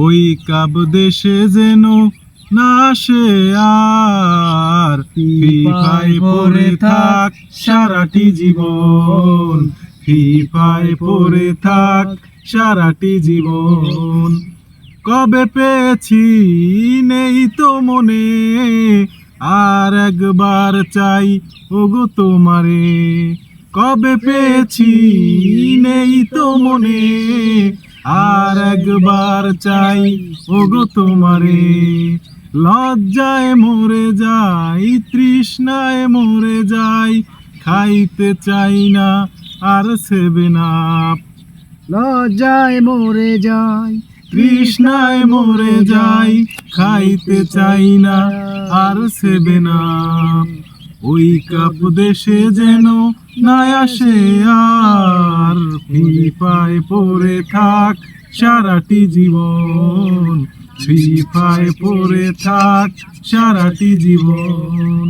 ওই কাব দেশে যেন না আসে আর, ফিফায় পড়ে থাক সারাটি জীবন, ফিফায় পড়ে থাক সারাটি জীবন। কবে পেয়েছি নেই তো মনে, আর একবার চাই ওগো তোমারে। কবে পেয়েছি নেই তো মনে, আর একবার চাই ওগো তোমারে। লজ্জায় মরে যাই, তৃষ্ণায় মরে যাই, খাইতে চাই না আর সেভেন আপ। লজ্জায় মরে যাই, তৃষ্ণায় মরে যাই, খাইতে চাই না আর সেভেন আপ। ওই কাপ দেশে যেন না আসে আর, ফিফায় পড়ে থাক সারাটি জীবন, ফিফায় পড়ে থাক সারাটি জীবন।